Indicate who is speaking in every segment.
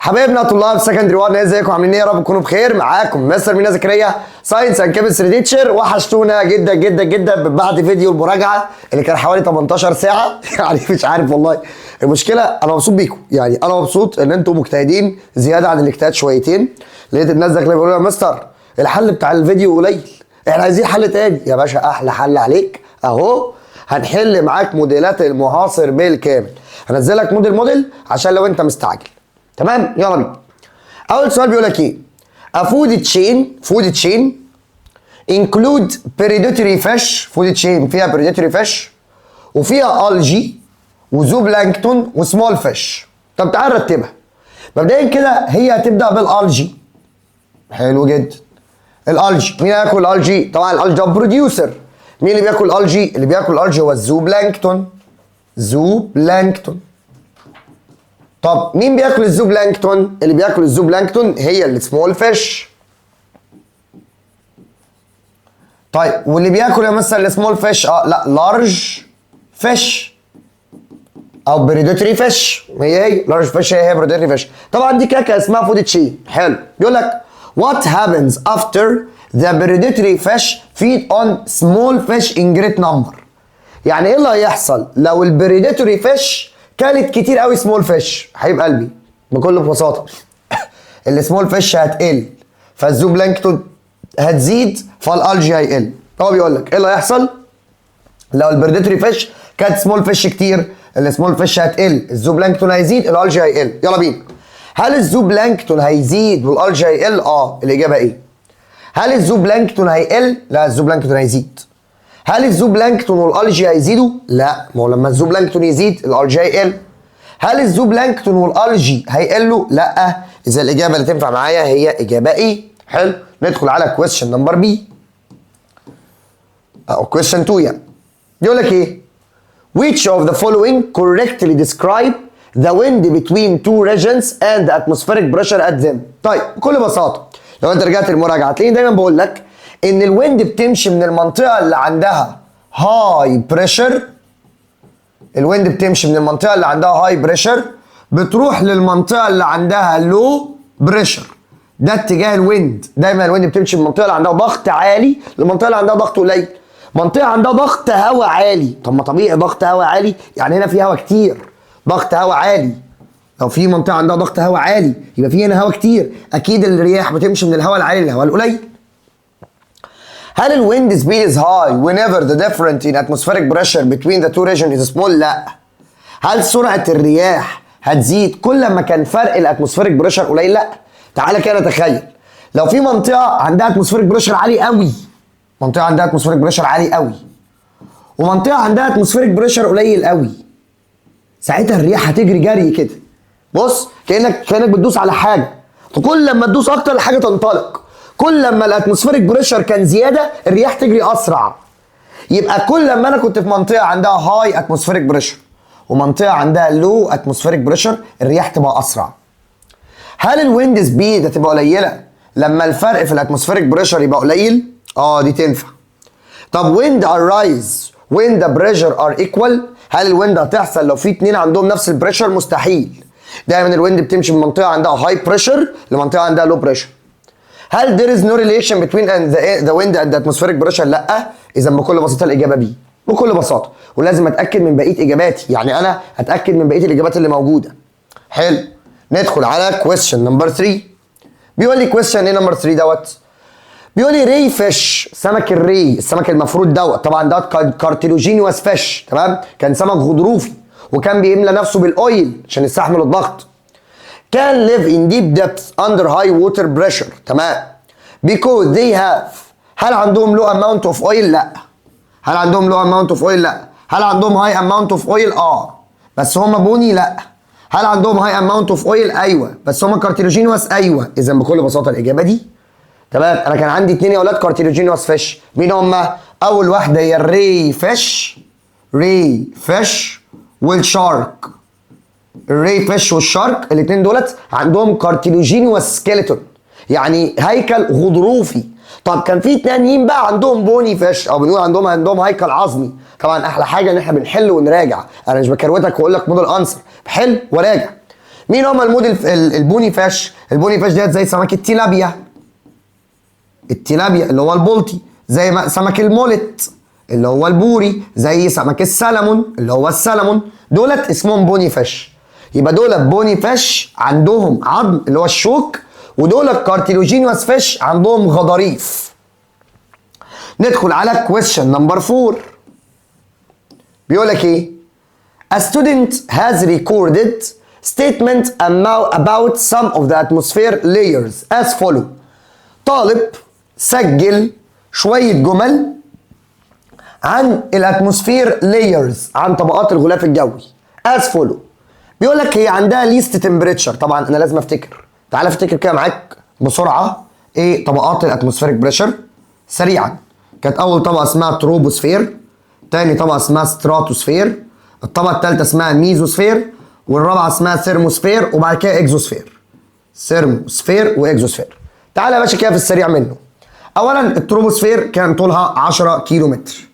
Speaker 1: حبايبنا طلاب سكندري 1، ازيكم عاملين ايه؟ يا رب تكونوا بخير. معاكم مستر مينا زكريا ساينس اند كيمستري تيتشر. وحشتونا جدا جدا جدا بعد فيديو المراجعه اللي كان حوالي 18 ساعه يعني مش عارف والله. المشكله انا مبسوط بيكم، يعني انا مبسوط ان انتم مجتهدين زياده عن الاجتهاد شويتين. لقيت الناس داخله بيقولوا يا مستر الحل بتاع الفيديو قليل، احنا عايزين حل تاني. يا باشا احلى حل عليك اهو، هنحل معاك موديلات المعاصر بالكامل. هنزلك موديل عشان لو انت مستعجل. تمام، يلا بينا. اول سؤال بيقول لك ايه؟ A food chain include predatory fish. food chain فيها predatory fish وفيها algae وزوبلانكتون وسمول فيش. طب تعال نرتبها. مبدئيا كده هي هتبدا بالالجي. حلو جدا. الالجي مين هياكل الالجي؟ طبعا الالجي ده بروديوسر. مين اللي بياكل الالجي؟ اللي بياكل الالجي هو الزوبلانكتون. زوبلانكتون. طب مين بياكل الزوبلانكتون؟ اللي بياكل الزوبلانكتون هي السمول فيش. طيب واللي بياكل يا مستر السمول فيش لا لارج فيش او بريداتوري فيش. هي لارج فيش هي بريداتوري فيش. طبعا دي كاكا اسمها فود تشين. حلو. بيقول لك what happens after the predatory fish feed on small fish in great number. يعني ايه اللي هيحصل لو البريداتوري فيش كانت كتير قوي سمول فيش؟ حبيب قلبي بكل بساطه السمول فيش هتقل فالزوبلانكتون هتزيد فالالجي هيقل. هو بيقول لك ايه اللي هيحصل لو البريداتوري فيش كانت سمول فيش كتير؟ السمول فيش هتقل، الزوبلانكتون هيزيد، الالجي هيقل. يلا بينا. هل الزوبلانكتون هيزيد والالجي هيقل؟ الاجابه ايه؟ هل الزوبلانكتون هيقل؟ لا الزوبلانكتون هيزيد. هل الزوبلانكتون والالجي هيزيدوا؟ لا، ما هو لما الزوبلانكتون يزيد الالجي هيقل. هل الزوبلانكتون والالجي هيقلوا؟ لا. اذا الاجابه اللي تنفع معايا هي اجابه ايه؟ حلو. ندخل على كويستشن نمبر بي او كويستشن 2. يعني يقول لك ايه؟ which of the following correctly describe the wind between two regions and the atmospheric pressure at them. طيب بكل بساطه لو انت رجعت المراجعه هتلاقيني دايما بقول لك ان الويند بتمشي من المنطقه اللي عندها هاي بريشر. الويند بتمشي من المنطقه اللي عندها هاي بريشر بتروح للمنطقه اللي عندها لو بريشر. ده اتجاه الويند. دايما الويند بتمشي من المنطقه اللي عندها ضغط عالي للمنطقه اللي عندها ضغط قليل. منطقه عندها ضغط هواء عالي، طب ما طبيعي ضغط هواء عالي يعني هنا في هواء كتير. ضغط هواء عالي، لو في منطقه عندها ضغط هواء عالي يبقى في هنا هواء كتير. اكيد الرياح بتمشي من الهواء العالي للهواء القليل. هل الويند سبيد is high whenever the difference in atmospheric pressure between the two regions is small؟ لا. هل سرعة الرياح هتزيد كل ما كان فرق الاتموسفيريك بريشر قليل؟ لا. تعالى كده نتخيل لو في منطقة عندها اتموسفيريك بريشر عالي قوي، منطقة عندها اتموسفيريك بريشر عالي قوي ومنطقة عندها اتموسفيريك بريشر قليل قوي، ساعتها الرياح هتجري جري كده. بص كأنك بتدوس على حاجة، فكل لما تدوس اكتر الحاجة تنطلق. كل لما الاتموسفيريك بريشر كان زياده الرياح تجري اسرع. يبقى كل لما انا كنت في منطقه عندها هاي اتموسفيريك بريشر ومنطقه عندها لو اتموسفيريك بريشر الرياح تبقى اسرع. هل الويند سبيد هتبقى قليله لما الفرق في الاتموسفيريك بريشر يبقى قليل؟ دي تنفع. طب ويند ارايز وين ذا بريشر ار ايكوال. هل الويند هتحصل لو في اتنين عندهم نفس البريشر؟ مستحيل. دايما الويند بتمشي من منطقه عندها هاي بريشر لمنطقه عندها لو بريشر. هل there is no relation between the wind and the atmospheric pressure؟ لا. اذا بكل بساطه الاجابه بي. بكل بساطه، ولازم اتاكد من بقيه اجاباتي، يعني انا هتاكد من بقيه الاجابات اللي موجوده. حلو. ندخل على question نمبر 3. بيقول لي question ايه نمبر 3 دوت؟ بيقول لي ري فيش، سمك الري، السمك المفروض دوت. طبعا دوت كارتيلوجينيوس فيش، تمام؟ كان سمك غضروفي وكان بيملى نفسه بالاويل عشان يستحمل الضغط. can live in deep depth under high water pressure، تمام؟ because they have. هل عندهم low amount of oil؟ لا. هل عندهم low amount of oil؟ لا. هل عندهم high amount of oil؟ بس هم بني؟ لا. هل عندهم high amount of oil؟ ايوه. بس هم كارتيلوجينوس؟ ايوه. اذا بكل بساطه الاجابه دي. تمام. انا كان عندي 2 يا اولاد كارتيلوجينوس فيش. مين هم؟ اول واحده هي الري فيش، ري فيش والشارك. الري فيش والشارك الاثنين دولت عندهم كارتيلوجينيوس سكيلتون، يعني هيكل غضروفي. طب كان في تانيين بقى عندهم بوني فيش او بنقول عندهم هيكل عظمي. طبعا احلى حاجه ان احنا بنحل ونراجع، انا مش بكروتك واقول لك موديل انسر، بحل وراجع. مين هم الموديل البوني فاش؟ البوني فاش ديت زي سمك التيلابيا اللي هو البلطي، زي سمك المولت اللي هو البوري، زي سمك السلمون اللي هو السلمون، دولت اسمهم بوني فاش. يبقى دولت بوني فاش عندهم عظم اللي هو الشوك، ودولت كارتيلوجينوس فاش عندهم غضاريف. ندخل على question number 4. بيقول لك ايه؟ A student has recorded statement about some of the atmosphere layers as follow. طالب سجل شوية جمل عن الاتموسفير لايرز، عن طبقات الغلاف الجوي as follow. بيقول لك هي عندها ليست تمبريتشر. طبعا انا لازم افتكر، تعال افتكر كده معاك بسرعه ايه طبقات الاتموسفيريك بريشر سريعا. كانت اول طبقه اسمها تروبوسفير، تاني طبقه اسمها ستراتوسفير، الطبقه الثالثه اسمها ميزوسفير، والرابعه اسمها ثيرموسفير، وبعد كده اكزوسفير. ثيرموسفير واكزوسفير. تعالى يا باشا كده في السريع منه. اولا التروبوسفير كان طولها 10 كيلو متر،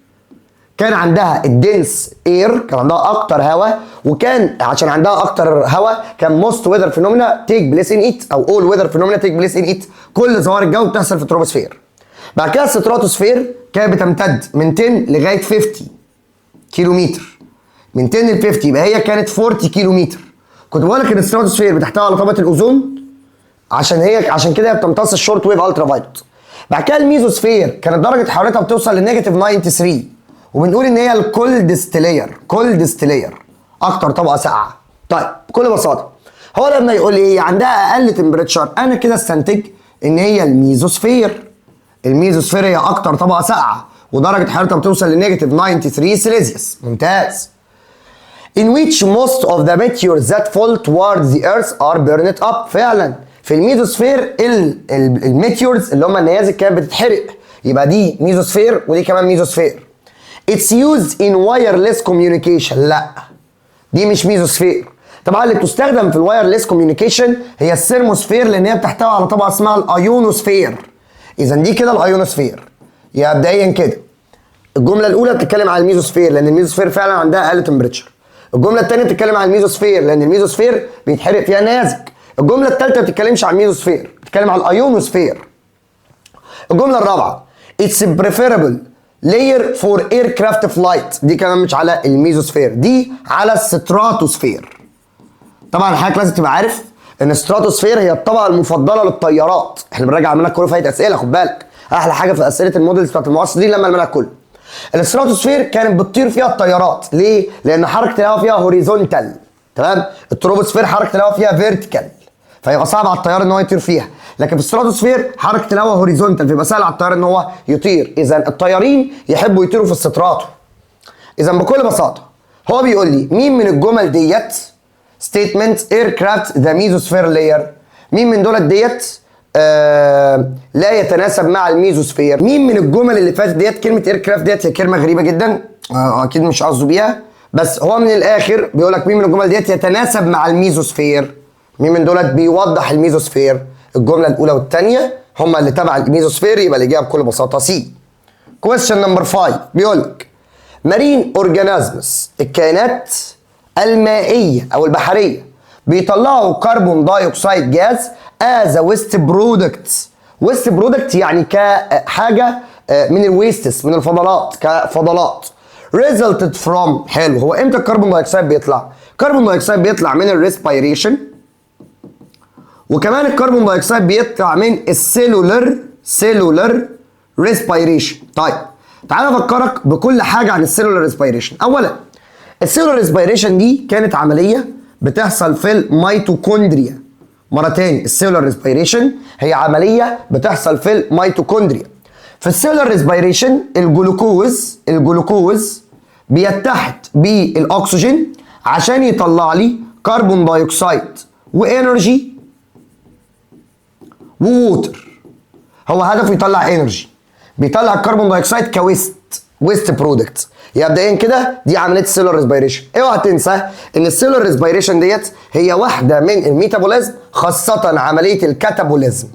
Speaker 1: كان عندها الدنس اير، كان عندها اكتر هواء، وكان عشان عندها اكتر هواء كان موست ويذر فينومينا تيك بليس ان ات، او اول ويذر فينومينا تيك بليس ان ات، كل ظواهر الجو بتحصل في التروبوسفير. بعد كده الستراتوسفير كانت بتمتد من 10 لغايه 50 كيلو متر، من 10 ل 50 يبقى هي كانت 40 كيلو متر. كنت بقول لك ان الستراتوسفير بتحتوي على طبقه الاوزون، عشان كده هي بتمتص الشورت ويف الترا فايلوت. بعد كده الميزوسفير كانت درجه حرارتها بتوصل لنيجاتيف 93، وبنقول ان هي الكولدست لاير، اكتر طبقه ساقعه. طيب بكل بساطه هو لما يقول لي هي عندها اقل تمبريتشر، انا كده استنتج ان هي الميزوسفير هي اكتر طبقه ساقعه، ودرجه حرارتها بتوصل لنيجاتيف 93 سيليزيوس. ممتاز. in which most of the meteors that fall towards the earth are burned up. فعلا في الميزوسفير الميتيورز اللي هم النيازك كانت بتتحرق، يبقى دي ميزوسفير ودي كمان ميزوسفير. It's used in wireless communication. لا دي مش ميزوسفير. طبعا اللي بتستخدم في الوايرلس كوميونيكيشن هي الثيرموسفير، لان هي بتحتوي على طبقه اسمها الايونوسفير. اذا دي كده الايونوسفير. يبقى مبدئيا كده الجمله الاولى بتتكلم عن الميزوسفير لان الميزوسفير فعلا عندها اقل تمبريتشر. الجمله الثانيه بتتكلم عن الميزوسفير لان الميزوسفير بيتحرق فيها نيازك. الجمله الثالثه ما بتتكلمش عن الميزوسفير، بتتكلم عن الايونوسفير. الجمله الرابعه It's preferable layer for aircraft flight. دي كمان مش على الميزوسفير، دي على الستراتوسفير. طبعا حضرتك لازم تبقى عارف ان الستراتوسفير هي الطبقه المفضله للطيارات. احنا بنراجع المنهج كله في اسئله، خد بالك احلى حاجه في اسئله المودلز بتاعت المعاصر دي لما المنهج كله. الستراتوسفير كانت بتطير فيها الطيارات، ليه؟ لان حركه الهواء فيها هوريزونتال، تمام؟ التروبوسفير حركه الهواء فيها فيرتيكال، فيبقى صعب على الطيار ان هو يطير فيها. لكن في الستراتوسفير حركه الهواء هوريزونتال، فيبقى سهل على الطيار ان هو يطير. اذا الطيارين يحبوا يطيروا في الستراتو. اذا بكل بساطه هو بيقول لي مين من الجمل ديت statement aircraft the mesosphere layer، مين من دولت ديت لا يتناسب مع الميزوسفير؟ مين من الجمل اللي فاتت ديت؟ كلمه ايركرافت ديت هي كلمه غريبه جدا، اكيد مش قصده بيها، بس هو من الاخر بيقول لك مين من الجمل ديت يتناسب مع الميزوسفير؟ مين من دولت بيوضح الميزوسفير؟ الجمله الاولى والثانيه هما اللي تبع الميزوسفير، يبقى الاجابه بكل بساطه سي. question number 5 بيقول لك مارين اورجانيزمز، الكائنات المائيه او البحريه بيطلعوا كربون دايوكسيد جاز as a waste product. waste product يعني كحاجه من الويستس، من الفضلات، كفضلات. resulted from. حلو، هو امتى الكربون دايوكسيد بيطلع؟ الكربون دايوكسيد بيطلع من الريسبيريشن، وكمان الكربون دايوكسيد بيطلع من السيلولر ريسبيريشن. طيب تعالى افكرك بكل حاجه عن السيلولر ريسبيريشن. اولا السيلولر ريسبيريشن دي كانت عمليه بتحصل في الميتوكوندريا. مره تاني السيلولر ريسبيريشن هي عمليه بتحصل في الميتوكوندريا. في السيلولر ريسبيريشن الجلوكوز بيتحد بالاكسجين عشان يطلع لي كربون دايوكسيد وانرجي ووتر. هو هدفه يطلع انرجي، بيطلع الكربون دايوكسيد ويست برودكت. يبقى مبدئيا كده دي عمليه السيلولر ريسبيريشن. اوعى تنسى ان السيلولر ريسبيريشن ديت هي واحده من الميتابوليزم، خاصه عمليه الكاتابوليزم.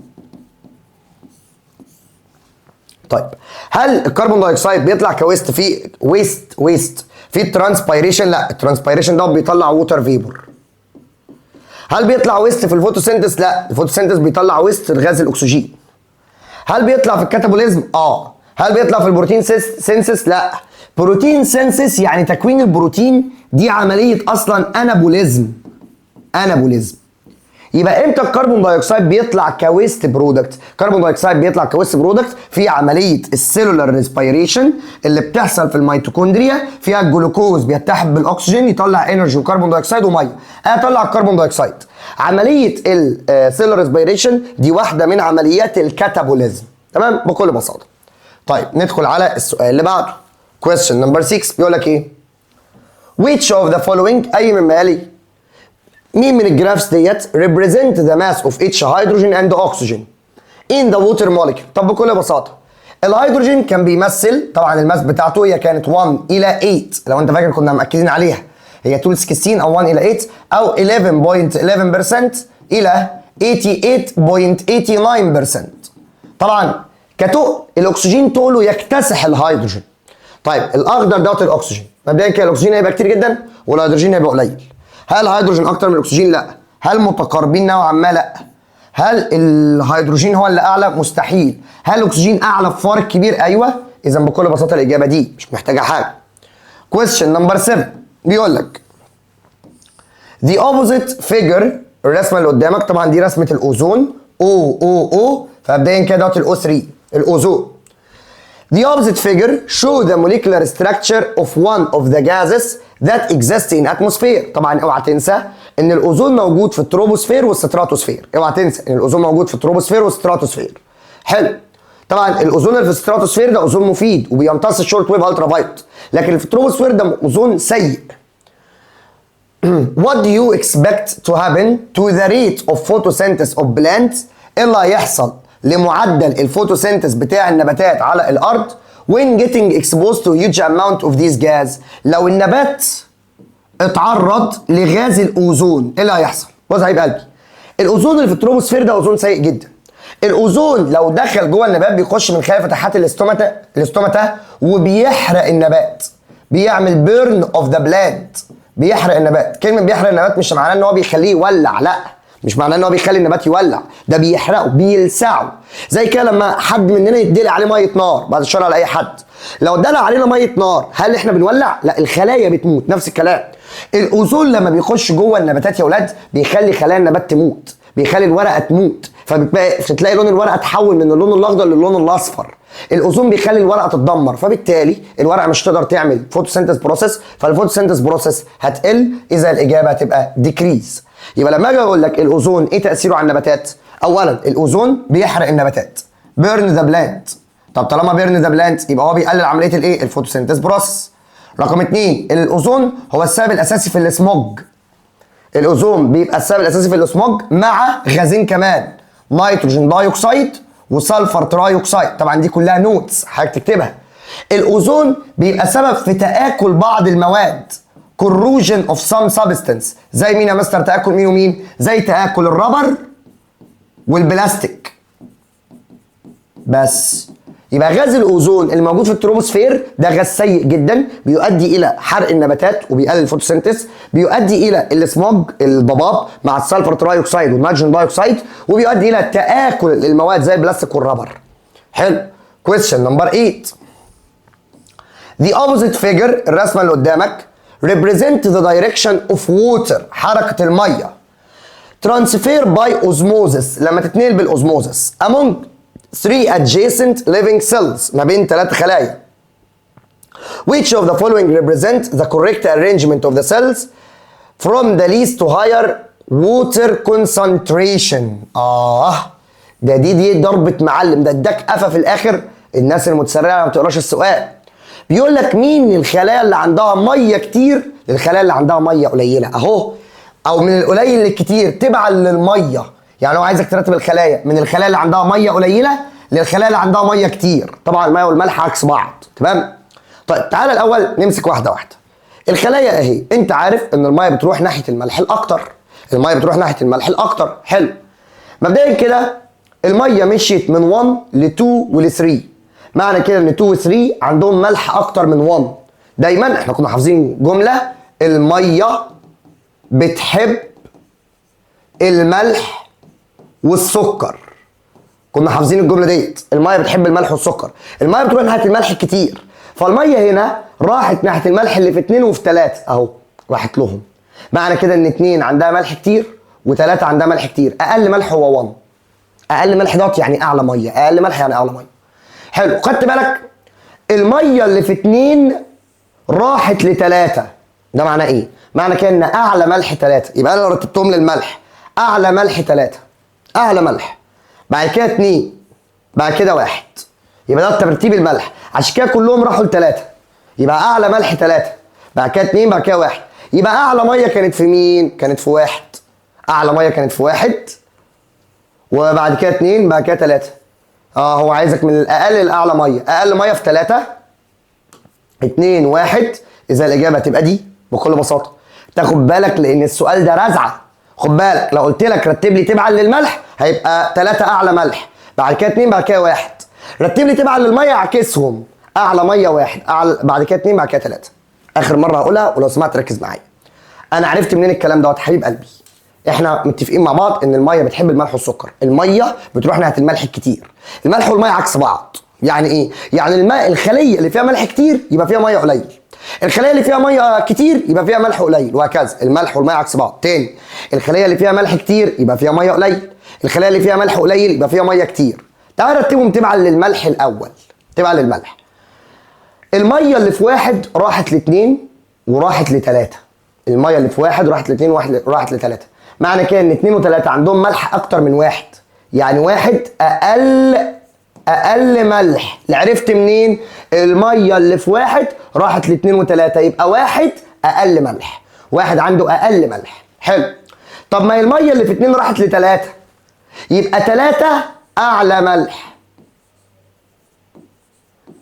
Speaker 1: طيب هل الكربون دايوكسيد بيطلع كويست في ويست في الترانسبيريشن؟ لا، الترانسبيريشن ده بيطلع ووتر فيبور. هل بيطلع ويست في الفوتوسينثيس؟ لا، الفوتوسينثيس بيطلع ويست الغاز الاكسجين. هل بيطلع في الكاتابوليزم؟ اه. هل بيطلع في البروتين سينثيس؟ لا. بروتين سينثيس يعني تكوين البروتين دي عمليه اصلا انابوليزم. يبقى امتى الكربون دايوكسيد بيطلع كويست برودكت؟ الكربون دايوكسيد بيطلع كويست برودكت في عمليه السيلولار ريسبيريشن اللي بتحصل في الميتوكوندريا، فيها الجلوكوز بيتحد بالاكسجين يطلع انرجي وكربون دايوكسيد وميه، هيطلع الكربون دايوكسيد. عمليه السيلولار ريسبيريشن دي واحده من عمليات الكاتابوليزم، تمام بكل بساطه. طيب ندخل على السؤال اللي بعده. question number 6 بيقول لك ايه؟ which of the following اي مما يلي مين من الجرافس ديت represent the mass of each hydrogen and oxygen in the water molecule؟ طب بكل بساطه الهيدروجين كان بيمثل طبعا الماس بتاعته هي كانت 1 الى 8، لو انت فاكر كنا مأكدين عليها هي 2 16 او 1 الى 8 او 11.11% الى 88.89%. طبعا كتقل الاكسجين طوله يكتسح الهيدروجين. طيب الاخضر دوت الاكسجين، مبدئيا كده الاكسجين هيبقى كتير جدا والهيدروجين هيبقى قليل. هل الهيدروجين اكتر من الاكسجين؟ لا. هل متقاربين نوعا ما؟ لا. هل الهيدروجين هو اللي اعلى؟ مستحيل. هل الاكسجين اعلى بفارق كبير؟ ايوه. اذا بكل بساطه الاجابه دي مش محتاجه حاجه. question number 7 بيقول لك the opposite figure، الرسمه اللي قدامك طبعا دي رسمه الاوزون او فمبدئيا كده دوت الاو 3 الاوزون. The opposite figure show the molecular structure of one of the gases that exist in atmosphere. طبعا اوعى تنسى ان الاوزون موجود في التروبوسفير والستراتوسفير، اوعى تنسى ان الاوزون موجود في التروبوسفير والستراتوسفير. حلو. طبعا الاوزون اللي في الستراتوسفير ده اوزون مفيد وبيمتص الشورت ويف الترا فايولت، لكن اللي في التروبوسفير ده اوزون سيء. What do you expect to happen to the rate of photosynthesis of plants؟ ايه اللي هيحصل لمعدل الفوتوسينثيس بتاع النباتات على الارض when getting exposed to huge amount of these gas؟ لو النبات اتعرض لغاز الاوزون ايه اللي هيحصل؟ بص يا حبيب قلبي، الاوزون اللي في التروبوسفير ده اوزون سيء جدا. الاوزون لو دخل جوه النبات بيخش من خلال فتحات الاستوماتا وبيحرق النبات، بيعمل بيرن اوف ذا بلانت، بيحرق النبات. كلمه بيحرق النبات مش معناه ان هو بيخليه يولع، لا، مش معناه ان هو بيخلي النبات يولع، ده بيحرقه بيلسعه. زي كده لما حد مننا يدلق عليه ميه نار، بعد الشر على اي حد، لو دلق علينا ميه نار هل احنا بنولع؟ لا، الخلايا بتموت. نفس الكلام الاوزون لما بيخش جوه النباتات يا اولاد بيخلي خلايا النبات تموت، بيخلي الورقه تموت، فتلاقي لون الورقه اتحول من اللون الاخضر للون الاصفر. الاوزون بيخلي الورقه تتدمر، فبالتالي الورقه مش تقدر تعمل فوتوسينثيس بروسيس، فالفوتوسينثيس بروسيس هتقل، اذا الاجابه هتبقى ديكريز. يبقى لما اجي اقول لك الاوزون ايه تاثيره على النباتات؟ اولا الاوزون بيحرق النباتات، بيرن ذا بلانت. طب طالما بيرن ذا بلانت يبقى هو بيقلل عمليه الايه؟ الفوتوسينثيس بروسيس. رقم 2 الاوزون هو السبب الاساسي في السموج. الاوزون بيبقى السبب الاساسي في السموج مع غازين كمان، نيتروجين دايوكسيد وسلفر ترايوكسيد. طبعا دي كلها نوتس حضرتك تكتبها. الاوزون بيبقى سبب في تآكل بعض المواد، corrosion of some substance. زي مين يا مستر تآكل مين ومين؟ زي تآكل الربر والبلاستيك. بس يبقى غاز الاوزون اللي موجود في التروبوسفير ده غاز سيء جدا، بيؤدي الى حرق النباتات وبيقلل الفوتوسينثيس، بيؤدي الى السموج الضباب مع السلفر ترايوكسيد والنيتروجين دايوكسيد، وبيؤدي الى تآكل المواد زي البلاستيك والربر. حلو. question number 8 the opposite figure، الرسمه اللي قدامك represent the direction of water، حركه الميه transfer by osmosis، لما تتنقل بالاوزموزس among 3 adjacent living cells، ما بين 3 خلايا. which of the following represent the correct arrangement of the cells from the least to higher water concentration؟ دي ضربة معلم، ده اداك قفا في الاخر. الناس المتسرعة ما بتقراش السؤال. بيقول لك مين من الخلايا اللي عندها ميه كتير للخلايا اللي عندها ميه قليله اهو، او من القليل للكتير تبعا للميه. يعني هو عايزك ترتب الخلايا من الخلايا اللي عندها ميه قليله للخلايا اللي عندها ميه كتير. طبعا الميه والملح عكس بعض، تمام؟ طيب تعالى الاول نمسك واحده واحده. الخلايا اهي، انت عارف ان الميه بتروح ناحيه الملح الاكتر، الميه بتروح ناحيه الملح الاكتر. حلو. مبدئيا كده الميه مشيت من 1 ل 2 ول 3، معنى كده ان 2 و 3 عندهم ملح اكتر من 1. دايما احنا كنا حافظين جمله الميه بتحب الملح والسكر. كنا حافظين الجمله ديت، الميه بتحب الملح والسكر، الميه بتروح ناحيه الملح الكتير، فالميه هنا راحت ناحيه الملح اللي في 2 وفي 3 اهو، راحت لهم. معنى كده ان 2 عندها ملح كتير و3 عندها ملح كتير. اقل ملح هو 1. اقل ملح دوت يعني اعلى ميه، اقل ملح يعني اعلى ميه. حلو، خدت بالك؟ الميه اللي في 2 راحت ل3، ده معناه ايه؟ معنى كده ان اعلى ملح 3، يبقى انا لو رتبتهم للملح اعلى ملح 3، اعلى ملح، بعد كده 2، بعد كده 1، يبقى ده ترتيب الملح. عشان كده كلهم راحوا ل3، يبقى اعلى ملح 3، بعد كده 2، بعد كده 1، يبقى اعلى ميه كانت في مين؟ كانت في 1. اعلى ميه كانت في 1 وبعد كده 2 بعد كده 3. هو عايزك من الاقل للاعلى ميه، اقل ميه في 3 2 1، اذا الاجابه تبقى دي بكل بساطه. تاخد بالك لان السؤال ده رزعه. خد بالك لو قلت لك رتب لي تبعا للملح هيبقى 3 اعلى ملح، بعد كده 2 بعد كده 1. رتب لي تبعا للميه اعكسهم، اعلى ميه 1 اعلى بعد كده 2 بعد كده 3. اخر مره هقولها ولو سمحت ركز معايا. انا عرفت منين الكلام دوت حبيب قلبي؟ احنا متفقين مع بعض ان الميه بتحب الملح والسكر، الميه بتروح ناحيه الملح الكتير. الملح والميه عكس بعض. يعني ايه؟ يعني الماء الخليه اللي فيها ملح كتير يبقى فيها ميه قليل، الخليه اللي فيها ميه كتير يبقى فيها ملح قليل، وهكذا. الملح والميه عكس بعض. تاني، الخليه اللي فيها ملح كتير يبقى فيها ميه قليل، الخليه اللي فيها ملح قليل يبقى فيها ميه كتير. تعال رتبهم تبعا للملح الاول، تبعا للملح. الميه اللي في 1 راحت ل2 وراحت ل3. الميه اللي في 1 راحت ل2 وراحت ل3. معنى كده ان 2 و3 عندهم ملح اكتر من 1، يعني 1 اقل ملح. اللي عرفت منين؟ الميه اللي في 1 راحت ل2 و3، يبقى 1 اقل ملح، 1 عنده اقل ملح. حلو. طب ما هي الميه اللي في 2 راحت ل3، يبقى 3 اعلى ملح.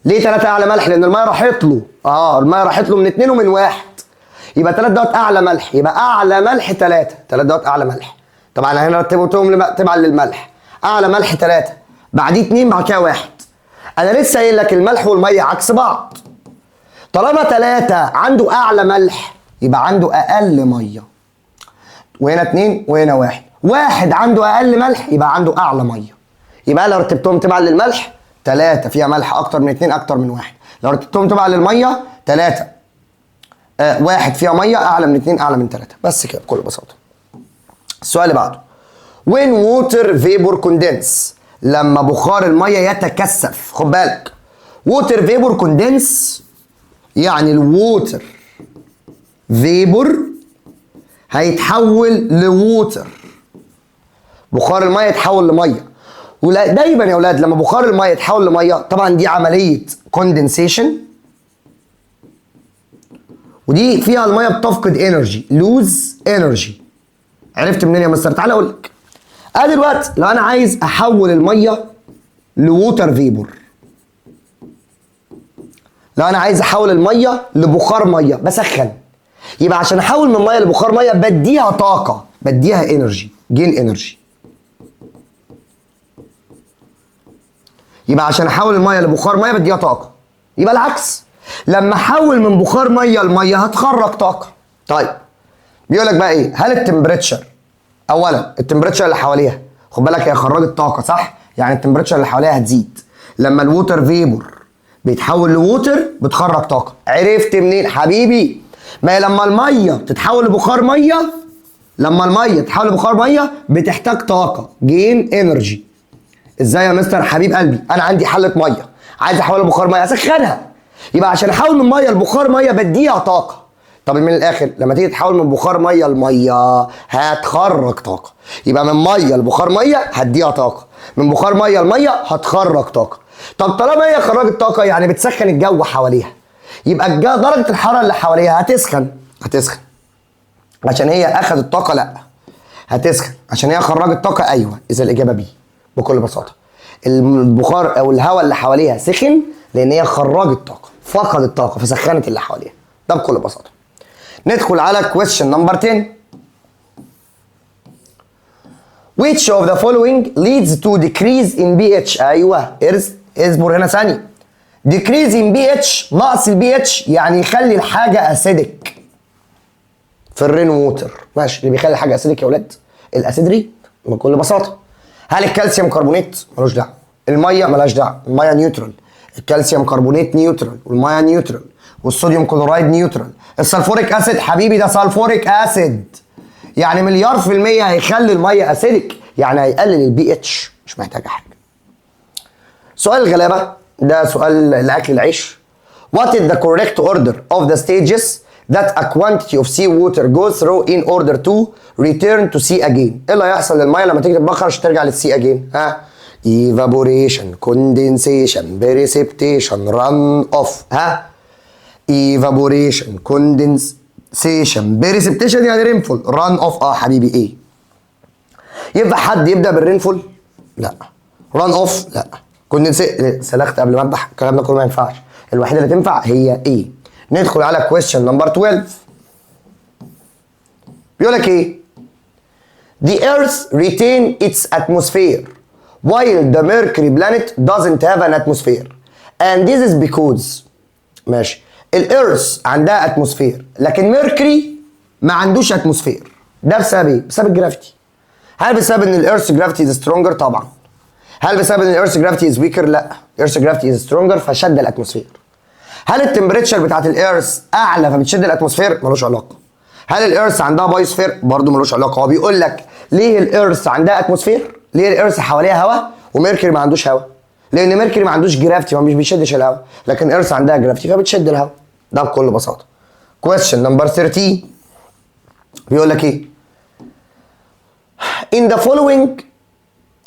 Speaker 1: ليه 3 اعلى ملح؟ لان الميه راحت له، الميه راحت له من 2 ومن 1، يبقى 3 دوت اعلى ملح، يبقى اعلى ملح 3 دوت اعلى ملح. طبعا هنا رتبتهم تبعا للملح. اعلى ملح 3، بعديه 2 بعد كده 1. انا لسه قايل لك الملح والميه عكس بعض. طالما 3 عنده اعلى ملح يبقى عنده اقل ميه، وهنا 2 وهنا 1. 1 عنده اقل ملح يبقى عنده اعلى ميه. يبقى لو رتبتهم تبعا للملح 3 فيها ملح اكتر من 2 اكتر من 1. لو رتبتهم تبعا للميه 3 1 فيها ميه اعلى من 2 اعلى من 3. بس كده بكل بساطه. السؤال اللي بعده، when water vapor condense، لما بخار الميه يتكثف. خد بالك، water vapor condense يعني الووتر فيبور هيتحول لووتر، بخار الميه يتحول لميه. ولا دايما يا اولاد لما بخار الميه يتحول لميه، طبعا دي عمليه كوندنسيشن، ودي فيها الميه بتفقد انرجي، لوز انرجي. عرفت منين يا مستر؟ تعالى اقول لك. ادي دلوقتي لو انا عايز احول الميه لووتر فيبور، لو انا عايز احول الميه لبخار ميه بسخن، يبقى عشان احول من ميه لبخار ميه بديها طاقه، بديها انرجي، جين انرجي. يبقى عشان احول الميه لبخار ميه بديها طاقه. يبقى العكس، لما احول من بخار ميه لميه هتخرج طاقه. طيب بيقول لك بقى ايه؟ هل التمبريتشر، اولا التمبريتشر اللي حواليها خد بالك هي خرجت طاقه صح؟ يعني التمبريتشر اللي حواليها هتزيد. لما الووتر فيبور بيتحول لووتر بتخرج طاقه. عرفت منين حبيبي؟ ما هي لما الميه تتحول لبخار ميه، لما الميه تتحول لبخار ميه بتحتاج طاقه، جين انرجي. ازاي يا مستر حبيب قلبي؟ انا عندي حله ميه عايز احولها لبخار ميه اسخنها، يبقى عشان احول من ميه لبخار ميه بديها طاقه. طب من الاخر لما تيجي تحول من بخار ميه لميه هتخرج طاقه، يبقى من ميه لبخار ميه هديها طاقه، من بخار ميه لميه هتخرج طاقه. طب طالما هي خرجت طاقه يعني بتسخن الجو حواليها، يبقى درجه الحراره اللي حواليها هتسخن. عشان هي اخذت طاقه؟ لا، هتسخن عشان هي خرجت طاقه. ايوه، اذا الاجابه بي بكل بساطه. البخار او الهواء اللي حواليها سخن لان هي خرجت طاقه، فقدت طاقه فسخنت اللي حواليها. ده بكل بساطه. ندخل على question number 10. Which of the following leads to decrease in pH؟ ايوه اصبر هنا ثانيه. decrease in pH، نقص البي اتش يعني يخلي الحاجه اسيدك في الرين ووتر. ماشي، اللي بيخلي الحاجه اسيدك يا ولاد الاسيدري بكل بساطه. هل الكالسيوم كربونات؟ ملوش دعوه. الميه ملهاش دعوه، الميه نيوترال. الكالسيوم كربونات نيوترال والميه نيوترال والصوديوم كلورايد نيوترال. السلفوريك اسيد حبيبي ده سلفوريك اسيد، يعني مليار في المية هيخلي الميه اسيدك، يعني هيقلل البي اتش، مش محتاجه حاجه. سؤال الغلابه ده سؤال لاكل العيش. What is the correct order of the stages that a quantity of sea water goes through in order to return to sea again؟ ايه اللي هيحصل للميه لما تيجي تتبخر عشان ترجع للسي again؟ ها؟ evaporation، condensation، precipitation، run off. ها؟ evaporation، condensation، precipitation يعني rainfall، run off. حبيبي ايه؟ ينفع حد يبدا بالرينفول؟ لا. run off؟ لا. condensation سلخت قبل ما اذبح، الكلام ده كله ما ينفعش. الوحيده اللي تنفع هي ايه؟ ندخل على question number 12. بيقول لك ايه؟ The Earth retain its atmosphere while the Mercury planet doesn't have an atmosphere and this is because. ماشي. الإيرث عندها اتموسفير لكن ميركوري ما عندوش اتموسفير. ده بسبب ايه؟ بسبب الجرافيتي. هل بسبب ان الإيرث جرافيتي از سترونجر؟ طبعا. هل بسبب ان الإيرث جرافيتي از ويكر؟ لا. الإيرث جرافيتي از سترونجر فشد الاتموسفير. هل التمبريتشر بتاعت الإيرث اعلى فبتشد الاتموسفير؟ ملوش علاقه. هل الإيرث عندها بايوسفير؟ برضه ملوش علاقه. هو بيقول لك ليه الإيرث عندها اتموسفير؟ ليه الإيرث حواليها هواء وميركوري ما عندوش هواء؟ لان ميركوري ما عندوش جرافيتي فمش بيشدش الهواء، لكن الإيرث عندها جرافيتي فبتشد الهواء. ده بكل بساطه. question number 13 بيقول لك ايه؟ In the following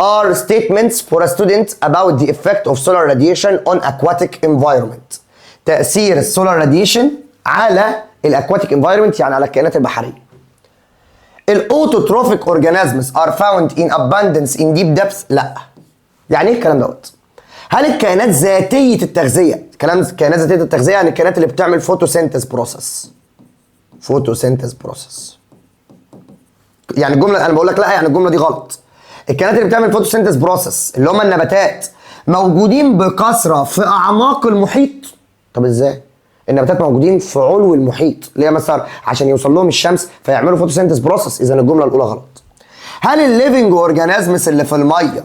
Speaker 1: are statements for a student about the effect of solar radiation on aquatic environment. تأثير السولار راديشن على الاكواتيك environment يعني على الكائنات البحريه. الاوتوتروفيك اورجانيزمز are found in abundance in deep depths. لا. يعني ايه الكلام دوت؟ هل الكائنات ذاتيه التغذيه؟ كائنات ذاتيه التغذيه يعني الكائنات اللي بتعمل فوتوسينثيز بروسيس. فوتوسينثيز بروسيس. يعني الجمله انا بقول لك لا، يعني الجمله دي غلط. الكائنات اللي بتعمل فوتوسينثيز بروسيس اللي هم النباتات موجودين بكثره في اعماق المحيط. طب ازاي؟ النباتات موجودين في علو المحيط، ليه مثلا؟ عشان يوصل لهم الشمس فيعملوا فوتوسينثيز بروسيس. اذا الجمله الاولى غلط. هل الليفنج اورجانيزمز اللي في الميه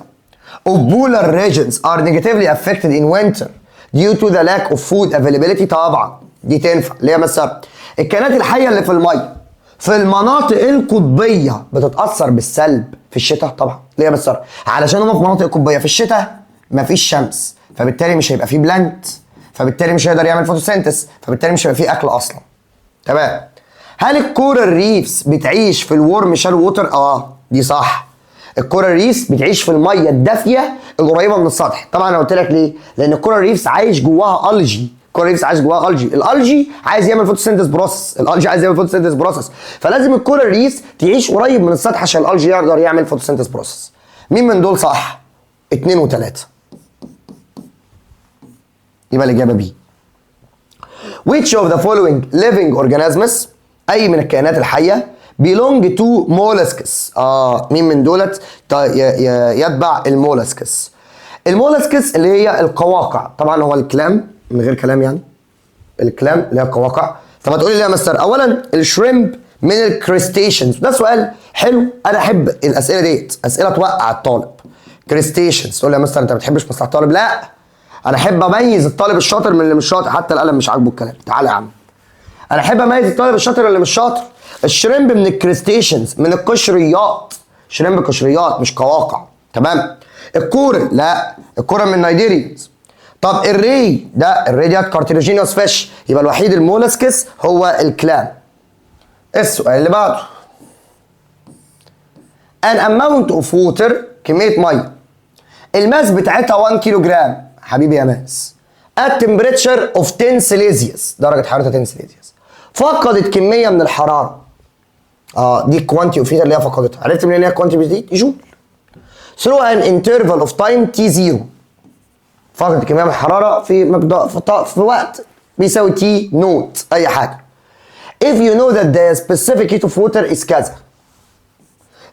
Speaker 1: of polar regions are negatively affected in winter due to the lack of food availability؟ طبعا دي تنفع. ليه مثلا؟ الكائنات الحيه اللي في الميه في المناطق القطبيه بتتاثر بالسلب في الشتاء. طبعا ليه مثلا؟ علشان هم في مناطق قطبيه في الشتاء مفيش شمس، فبالتالي مش هيبقى فيه بلانت، فبالتالي مش هيقدر يعمل فوتوسينثيز، فبالتالي مش هيبقى فيه اكل اصلا. تمام. هل الكورال ريفز بتعيش في الورم شالو ووتر؟ دي صح. الكورال ريفز بتعيش في الميه الدافيه القريبه من السطح. طبعا انا قلت لك ليه؟ لان الكورال ريفز عايش جواها الجي. الكورال ريفز عايش جواها الجي. الالجي عايز يعمل فوتوسينثيز بروسيس. الالجي عايز يعمل فوتوسينثيز بروسيس، فلازم الكورال ريفز تعيش قريب من السطح عشان الالجي يقدر يعمل فوتوسينثيز بروسيس. مين من دول صح؟ 2 و3. يبقى الاجابه بي. Which of the following living organisms اي من الكائنات الحيه belong to molluscs؟ مين من دولت يتبع المولسكس؟ المولسكس اللي هي القواقع. طبعا هو الكلام من غير كلام، يعني الكلام اللي هي القواقع. طب هتقولي ليه يا مستر؟ اولا الشريمب من الكريستيشنز. ده سؤال حلو، انا احب الاسئله ديت، اسئله توقع الطالب. كريستيشنز تقول لي يا مستر انت ما بتحبش مصلحه الطالب؟ لا، انا احب اميز الطالب الشاطر من اللي مش شاطر. حتى القلم مش عاجبه الكلام. تعالى يا عم، انا احب اميز الطالب الشاطر من اللي مش شاطر. الشريمب من الكريستيشنز، من القشريات. شريمب قشريات مش قواقع. تمام. الكورل، لا، الكورل من النيديريانز. طب الري، ده الري ديت كارتيلاجينوس فيش، يبقى الوحيد المولسكس هو الكلام. السؤال اللي بعده an amount of water، كميه ميه الماس بتاعتها 1 كيلو جرام. حبيبي يا ماس at temperature of 10 سيليزيوس، درجه حرارتها 10 سيليزيوس، فقدت كميه من الحراره. دي كوانتي اوف هيت اللي هي فقدتها. عرفت منين هي كوانتي اوف هيت؟ جول. through an interval of time t0، فقدت كميه من الحراره في مقدار في وقت بيساوي t نوت اي حاجه. if you know that the specific heat of water is كذا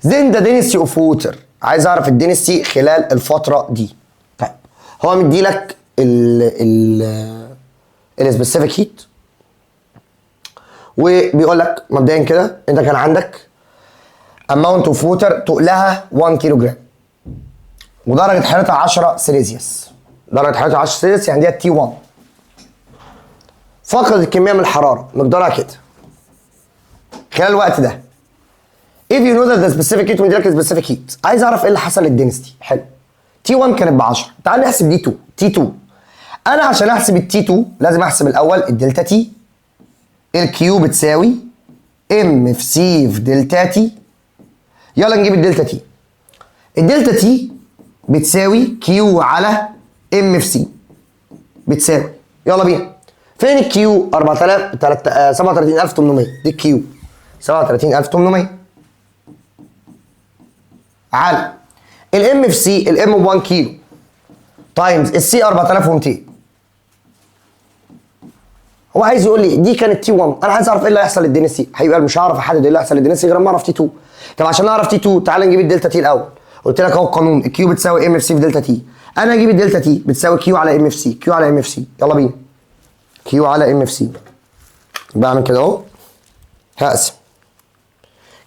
Speaker 1: then the density of water، عايز اعرف الدنسيتي خلال الفتره دي. طيب هو مدي لك السبيسيفيك هيت، وبيقول لك مبدئيا كده انت كان عندك amount of water تقلها 1 كيلو جرام، ودرجة حرارتها 10 سيليزيوس. درجة حرارتها 10 سيليزيوس يعني ديت تي 1. فقدت الكمية من الحرارة مقدارها كده خلال الوقت ده. if you know that the specific heat مديلك specific heat، عايز اعرف ايه اللي حصل للدنسيتي. حلو، تي 1 كانت ب 10، تعال نحسب دي 2 تي 2. انا عشان احسب التي 2 لازم احسب الاول الدلتا تي. الكيو بتساوي ام في سي في دلتا تي. يلا نجيب الدلتا تي. الدلتا تي بتساوي كيو على ام في سي بتساوي، يلا بينا، فين الكيو؟ 37800 دي الكيو 37800 على الام في سي. الام ب 1 كيلو تايمز السي 4200. هو عايز يقول لي دي كانت تي 1، انا عايز اعرف ايه اللي هيحصل للدنسي. هيبقى مش هعرف احدد ايه اللي هيحصل للدنسي غير لما اعرف تي 2. طب عشان اعرف تي 2 تعال نجيب الدلتا تي الاول. قلت لك اهو القانون، الكيو بتساوي ام في سي في دلتا تي. انا هجيب الدلتا تي بتساوي كيو على ام في سي. كيو على ام في سي، يلا بينا، كيو على ام في سي. بعمل كده اهو، هقسم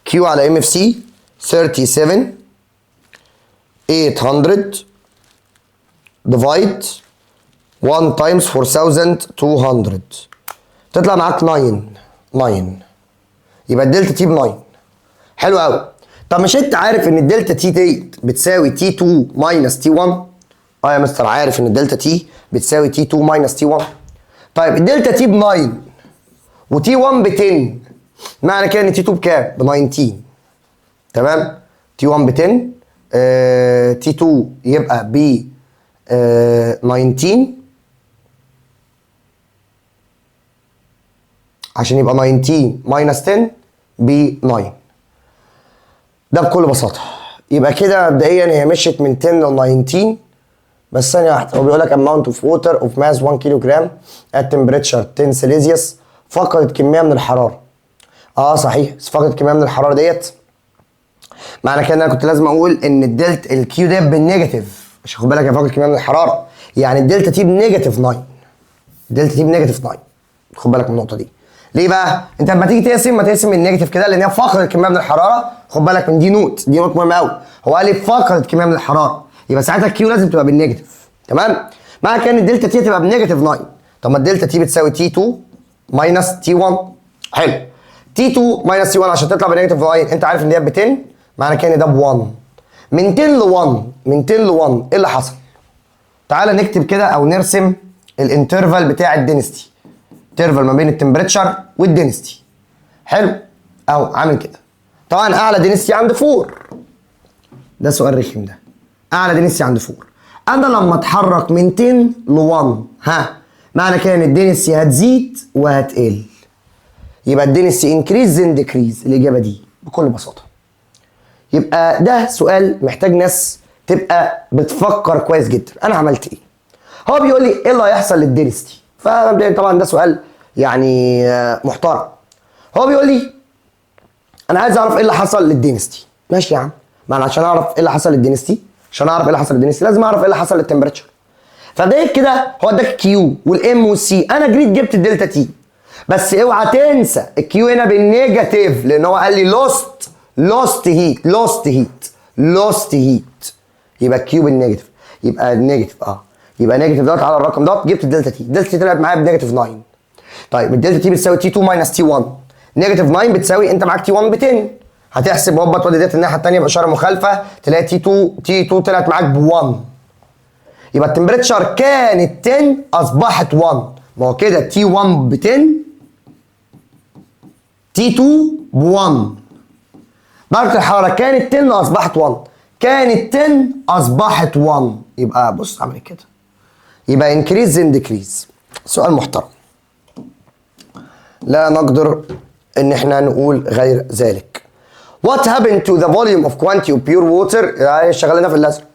Speaker 1: كيو على ام في سي 37800 ديفايد 1 تايمز 4200 تطلع معاك 9. يبقى الدلتا تي ب 9. حلو قوي. طب مش انت عارف ان الدلتا تي دي بتساوي تي 2 ماينس تي 1؟ اه يا مستر عارف ان الدلتا تي بتساوي تي 2 ماينس تي 1. طيب الدلتا تي ب 9 وتي 1 ب 10، معنى كده ان تي 2 بكام؟ ب 19. تمام؟ تي 1 ب 10، تي 2 يبقى ب 19، عشان يبقى 19 ماينس 10 ب 9. ده بكل بساطه. يبقى كده مبدئيا هي مشيت من 10 ل 19. بس ثانيه واحده، هو بيقول لك amount of water of mass 1 كيلو جرام at temperature 10 سيليزيوس. فقدت كميه من الحراره. صحيح، بس فقدت كميه من الحراره ديت معنى كده ان انا كنت لازم اقول ان الدلتا الكيو ديت بالنيجاتيف، عشان خد بالك هي فقدت كميه من الحراره، يعني الدلتا تي بنيجاتيف 9. الدلتا تي بنيجاتيف 9، خد بالك من النقطه دي. ليه بقى؟ انت لما تيجي تقسم ما تقسم النيجاتيف كده، لان هي فقدت كميه من الحراره. خد بالك من دي نوت، دي نوت مهمه قوي. هو قال لي فقدت كميه من الحراره، يبقى ساعتها الكيو لازم تبقى بالنيجاتيف. تمام؟ معنى كده ان الدلتا تي تبقى بنيجاتيف 9. طب ما الدلتا تي بتساوي تي 2 ماينس تي 1. حلو. تي 2 ماينس تي 1 عشان تطلع بنيجاتيف 9 انت عارف ان دي ب 10، معنى كده ان ده ب 1. من 10 ل 1، من 10 ل 1 ايه اللي حصل؟ تعالى نكتب كده او نرسم الانترفال بتاع الدنستي. انترفال ما بين التمبريتشر والدنستي. حلو؟ اهو عامل كده. طبعا اعلى دنستي عند 4. ده سؤال رخم ده. اعلى دنستي عند 4. انا لما اتحرك من 10 ل 1 معنى كده ان الدنستي هتزيد وهتقل. يبقى الدنستي انكريز اند ديكريز. الاجابه دي بكل بساطه. يبقى ده سؤال محتاج ناس تبقى بتفكر كويس جدا. انا عملت ايه؟ هو بيقول لي ايه اللي هيحصل للدنستي؟ فمبدئيا طبعا ده سؤال يعني محترم. هو بيقول لي انا عايز اعرف ايه اللي حصل للدنستي. ماشي يا عم، ما انا عشان اعرف ايه اللي حصل للدنستي، عشان اعرف ايه اللي حصل للدنستي لازم اعرف ايه اللي حصل للتمبريتشر. فده كده هو اداك كيو والام والسي. انا جريت جبت الدلتا تي، بس اوعى تنسى الكيو هنا بالنيجاتيف، لان هو قال لي لوست هيت. يبقى الكيو بالنيجاتيف، يبقى النيجاتيف يبقى نيجاتيف دوت على الرقم دوت. جبت الدلتا تي. الدلتا تي طلعت معايا بنيجاتيف 9. طيب الدلتا تي بتساوي تي 2 ماينس تي 1. نيجاتيف 9 بتساوي انت معاك تي 1 ب 10. هتحسب هوبا تودي ديت الناحيه الثانيه باشاره مخالفه، تلاقي تي 2 طلعت معاك ب 1. يبقى التمبريتشر كانت 10 اصبحت 1. ما هو كده تي 1 ب 10، تي 2 ب 1. درجه الحراره كانت 10 اصبحت 1، كانت 10 اصبحت 1. يبقى بص اعمل كده، يبقى انكريز اند ديكريز. سؤال محترم، لا نقدر ان احنا نقول غير ذلك. What happened to the volume of quantity of pure water؟ يعني شغلنا في الازرق.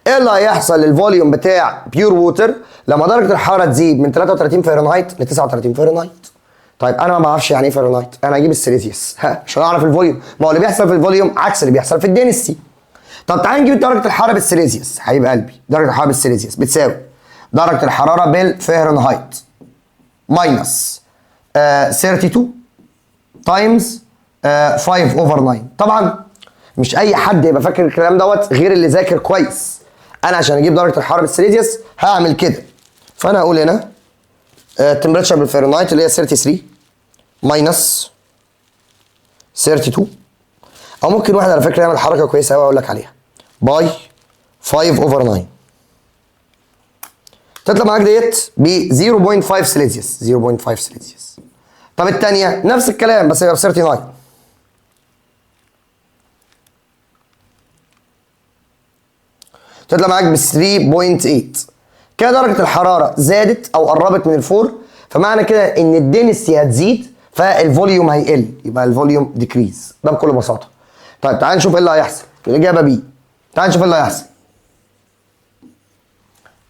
Speaker 1: ايه اللي هيحصل للفوليوم بتاع بيور ووتر لما درجه الحراره تزيد من 33 فahrenheit ل 39 فahrenheit؟ طيب انا ما بعرفش يعني ايه فahrenheit، انا هجيب السيليزيوس عشان اعرف الفوليوم. ما هو اللي بيحصل في الفوليوم عكس اللي بيحصل في الدنسيتي. طب تعالى نجيب درجه الحراره بالسيليزيوس. حبيب قلبي، درجه الحراره بالسيليزيوس بتساوي درجه الحراره بالفahrenheit ماينس 32 تايمز 5/9. طبعا مش اي حد يبقى فاكر الكلام دوت غير اللي ذاكر كويس. انا عشان اجيب درجه الحراره بالسيليزيوس هعمل كده. فانا هقول هنا التمبريتشر بالفahrenheit اللي هي 33 ماينس 32، او ممكن واحد على فكره يعمل حركه كويسه قوي اقول لك عليها، باي 5/9 تطلع معاك ديت ب 0.5 سيليزيوس. 0.5 سيليزيوس. طب الثانيه نفس الكلام بس هي ب 39 تطلع معاك ب 3.8. كده درجه الحراره زادت او قربت من الفور، فمعنى كده ان الدنسيتي هتزيد فالفوليوم هيقل، يبقى الفوليوم ديكريز. ده بكل بساطه. طيب تعال نشوف ايه اللي هيحصل. الاجابه بي. تعال نشوف ايه اللي هيحصل.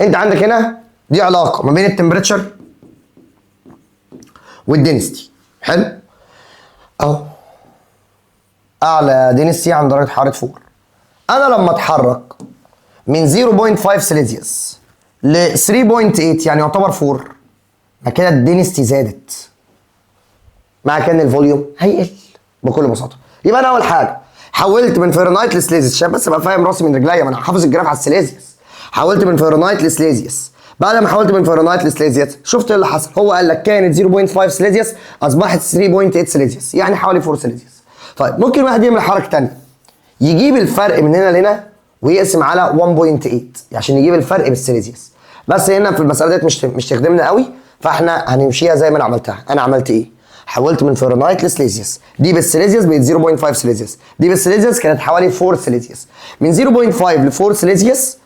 Speaker 1: انت عندك هنا دي علاقه ما بين التمبريتشر والدنسيتي. حلو اهو، اعلى دنسيتي عند درجه حراره فور. انا لما اتحرك من 0.5 سيليزيوس ل 3.8 يعني يعتبر 4، مع كده الدنسيتي زادت، مع كده الفوليوم هيقل بكل بساطه. يبقى انا اول حاجه حولت من فahrenheit لسليزيوس عشان بس ابقى فاهم راسي من رجليا، ما انا حافظ الجراف على السليزيوس. حولت من فahrenheit لسليزيوس. بعد ما حولت من فahrenheit لسليزيوس شفت ايه اللي حصل؟ هو قال لك كانت 0.5 سيليزيوس اصبحت 3.8 سيليزيوس، يعني حوالي 4 سيليزيوس. طيب ممكن واحد يعمل حركه ثانيه، يجيب الفرق من هنا لهنا ويقسم على 1.8 عشان يجيب الفرق بالسيليزيوس. بس هنا في المساله ديت مش تخدمنا قوي، فاحنا هنمشيها زي ما انا عملتها. انا عملت ايه؟ حولت من فahrenheit لسليزيوس. دي بالسيليزيوس بقت 0.5 سيليزيوس، دي بالسيليزيوس كانت حوالي 4 سيليزيوس. من 0.5 ل 4 سيليزيوس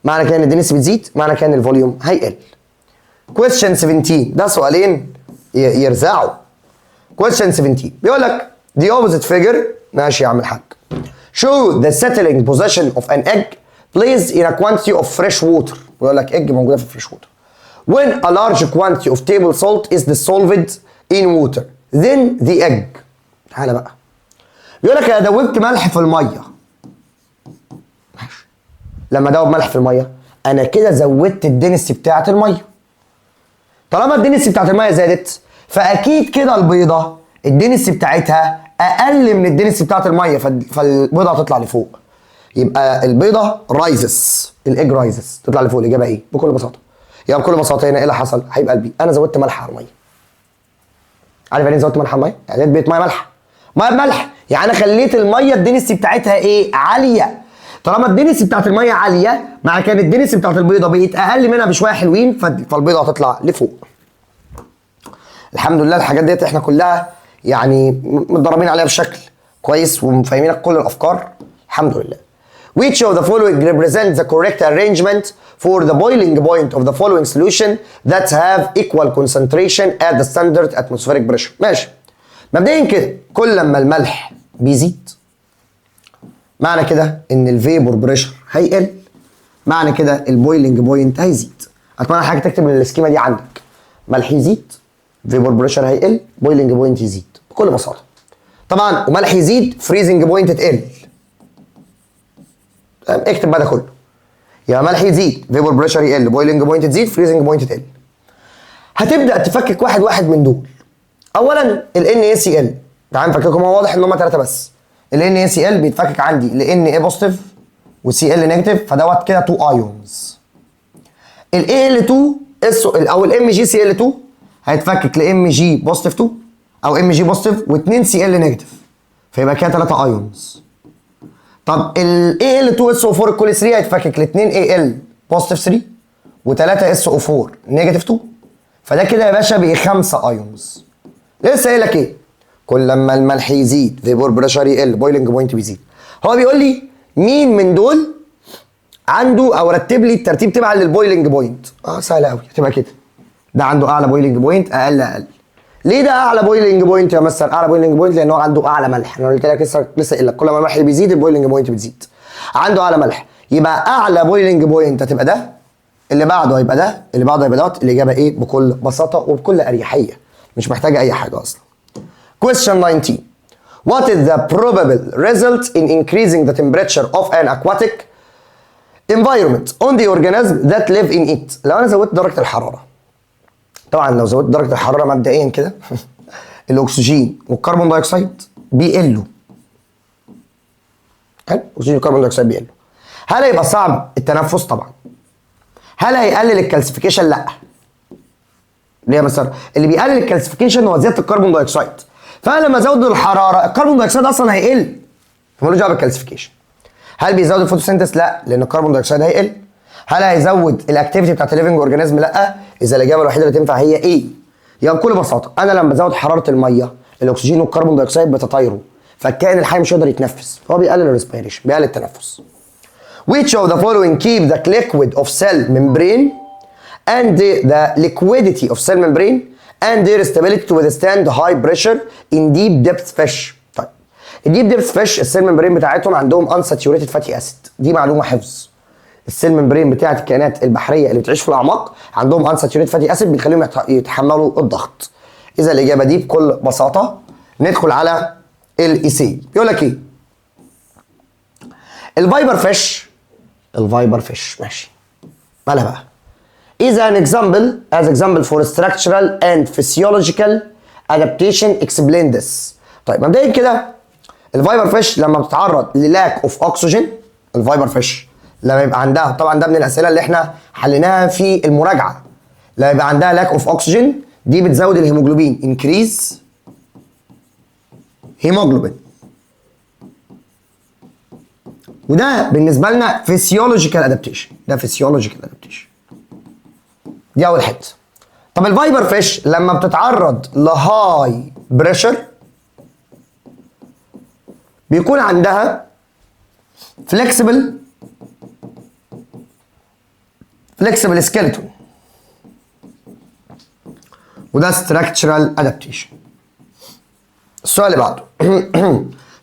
Speaker 1: معنى كده ان الدنسيتي بتزيد، معنى كده ان الفوليوم هيقل. question 17 ده سؤالين يرزعوا. question 17 بيقول لك the opposite figure. ماشي يا عم الحاج. show the settling position of an egg placed in a quantity of fresh water. بيقول لك egg موجوده في fresh water. when a large quantity of table salt is dissolved in water then the egg. تعالى بقى. بيقول لك انا دوبت ملح في الميه. ماشي. لما ادوب ملح في الميه انا كده زودت الدنسيتي بتاعه الميه. طالما الدنسيتي بتاعه الميه زادت فاكيد كده البيضه الدنسيتي بتاعتها اقل من الدنسيتي بتاعه الميه، فالبيضه هتطلع لفوق. يبقى البيضه رايزس، الايج رايزس تطلع لفوق. الاجابه ايه؟ بكل بساطه. يبقى بكل بساطه هنا ايه اللي حصل؟ حبيب قلبي انا زودت ملح على الميه. عارف يعني ايه زودت ملح على الميه؟ يعني اديت ميه مالحه. ميه بملح يعني انا خليت الميه الدنسيتي بتاعتها ايه؟ عاليه. طالما الدنسيتي بتاعت الميه عاليه مع كان الدنسيتي بتاعت البيضه بقت اقل منها بشويه حلوين، فالبيضه هتطلع لفوق. الحمد لله الحاجات ديت احنا كلها يعني متدربين عليها بشكل كويس ومفهمين كل الافكار الحمد لله. Which of the following represents the correct arrangement for the boiling point of the following solution that have equal concentration at the standard atmospheric pressure. ماشي. مبدئيا كده كل لما الملح بيزيد معنى كده ان الفيبور بريشر هيقل، معنى كده البويلنج بوينت هيزيد. اتمنى حضرتك تكتب السكيمه دي عندك. ملح يزيد، فيبور بريشر هيقل، بويلنج بوينت يزيد بكل بساطه. طبعا وملح يزيد فريزنج بوينت تقل. اكتب بقى ده كله. يبقى ملح يزيد، فيبور بريشر يقل، بويلنج بوينت تزيد، فريزنج بوينت تقل. هتبدا تفكك واحد واحد من دول. اولا ال NaCl. تعال نفككهم. هو واضح ان هم ثلاثه بس. ال NaCl بيتفكك عندي ل Na بوزيتيف و Cl نيجاتيف، فدوت كده 2 ايونز. ال Al2 او ال MgCl2 هيتفكك ل Mg بوزيتيف 2 او Mg بوزيتيف و2 Cl نيجاتيف، فيبقى كده 3 ايونز. طب ال Al2SO4 الكل 3 هيتفكك ل 2 Al بوزيتيف 3 و3 SO4 نيجاتيف 2، فده كده يا باشا بقى 5 ايونز. لسه قايل لك ايه؟ كل لما الملح يزيد فيبور بريشر يقل، بويلنج بوينت بيزيد. هو بيقول لي مين من دول عنده، او رتب لي الترتيب تبعا للبويلنج بوينت. سهله قوي هتبقى كده. ده عنده اعلى بويلنج بوينت، اقل. ليه ده اعلى بويلنج بوينت يا مستر؟ اعلى بويلنج بوينت لان هو عنده اعلى ملح. انا قلت لك لسه قايل لك كل ما الملح بيزيد البويلنج بوينت بتزيد. عنده اعلى ملح، يبقى اعلى بويلنج بوينت هتبقى ده، اللي بعده هيبقى ده، اللي بعده هيبقى دوت. الاجابه ايه؟ بكل بساطه وبكل اريحيه، مش محتاجه اي حاجه اصلا. Question 19. What is the probable result in increasing the temperature of an aquatic environment on the organism that live in it؟ لو انا زودت درجه الحراره، طبعا لو زودت درجه الحراره مبدئيا كده الاكسجين والكربون دايوكسيد بيقلوا. حلو، اكسجين والكربون دايوكسيد بيقلوا. هل هيبقى صعب التنفس؟ طبعا. هل هيقلل الكالسيفيكيشن؟ لا. ليه مثلا؟ اللي بيقلل الكالسيفيكيشن هو زياده الكربون دايوكسيد، فانا لما ازود الحراره الكربون دايوكسيد اصلا هيقل، فمالوش دعوه بالكالسيفيكيشن. هل بيزود الفوتوسينثيس؟ لا، لان الكربون دايوكسيد هيقل. هل هيزود الاكتيفيتي بتاعت الليفنج اورجانيزم؟ لا. اذا الاجابه الوحيده اللي تنفع هي ايه؟ يعني بكل بساطه انا لما بزود حراره الميه الاكسجين والكربون دايوكسيد بتطايروا، فالكائن الحي مش هيقدر يتنفس، فهو بيقلل الريسبيريشن، بيقلل التنفس. Which of the following keep the liquid of cell membrane and the liquidity of cell membrane and their stability to withstand high pressure in deep depth fish؟ طيب الديب ديبث فيش السيل ممبرين بتاعتهم عندهم unsaturated fatty acid، دي معلومه حفظ. السيل ممبرين بتاعت الكائنات البحريه اللي بتعيش في الاعماق عندهم unsaturated fatty acid بيخليهم يتحملوا الضغط. اذا الاجابه دي بكل بساطه. ندخل على الايسي. بيقول لك ايه؟ الفايبر فيش ماشي، مالها بقى؟ is an example for structural and physiological adaptation explain this. طيب مبدئيا كده الفايبر فيش لما بتتعرض للاك اوف اوكسجين، الفايبر فيش لما يبقى عندها، طبعا ده من الاسئله اللي احنا حليناها في المراجعه، لما يبقى عندها لاك اوف اوكسجين دي بتزود الهيموجلوبين، انكريز هيموجلوبين، وده بالنسبه لنا فيسيولوجيكال ادابتيشن، ده فيسيولوجيكال ادابتيشن. دي اول حته. طب الفايبر فيش لما بتتعرض لهاي بريشر بيكون عندها فليكسبل سكيلتون، وده ستراكشرال ادابتيشن. السؤال اللي بعده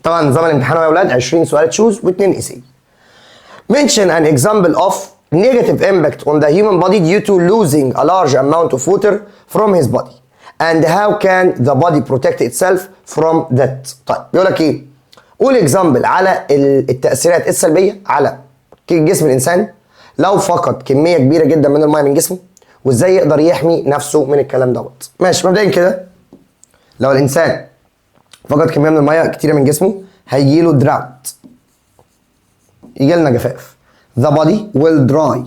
Speaker 1: طبعا نظام الامتحان يا اولاد 20 سؤال تشوز و2 ايسي. mention an example of negative impact on the human body due to losing a large amount of water from his body and how can the body protect itself from that. طيب بيقول لك ايه؟ قول اكزامبل على التاثيرات السلبيه على جسم الانسان لو فقد كميه كبيره جدا من الميه من جسمه، وازاي يقدر يحمي نفسه من الكلام دوت. ماشي، مبدئيا كده لو الانسان فقد كميه من الميه كتيره من جسمه هيجي له دراوت، يجي لنا جفاف. the body will dry.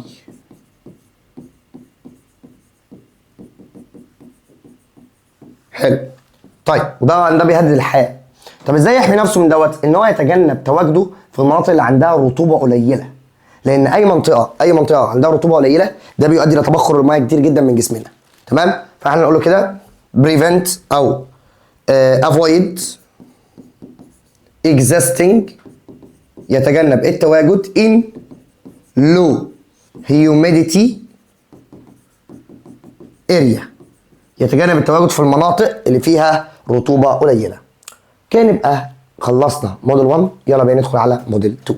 Speaker 1: حلو. طيب وده بيهدد الحياه. طب ازاي يحمي نفسه من دوت؟ ان هو يتجنب تواجده في المناطق اللي عندها رطوبه قليله، لان اي منطقه عندها رطوبه قليله ده بيؤدي لتبخر الميه كتير جدا من جسمنا. تمام؟ فاحنا نقول له كده prevent او avoid existing، يتجنب التواجد in low humidity area، يتجنب التواجد في المناطق اللي فيها رطوبه قليله. كان يبقى خلصنا موديل 1، يلا بينا ندخل على موديل 2.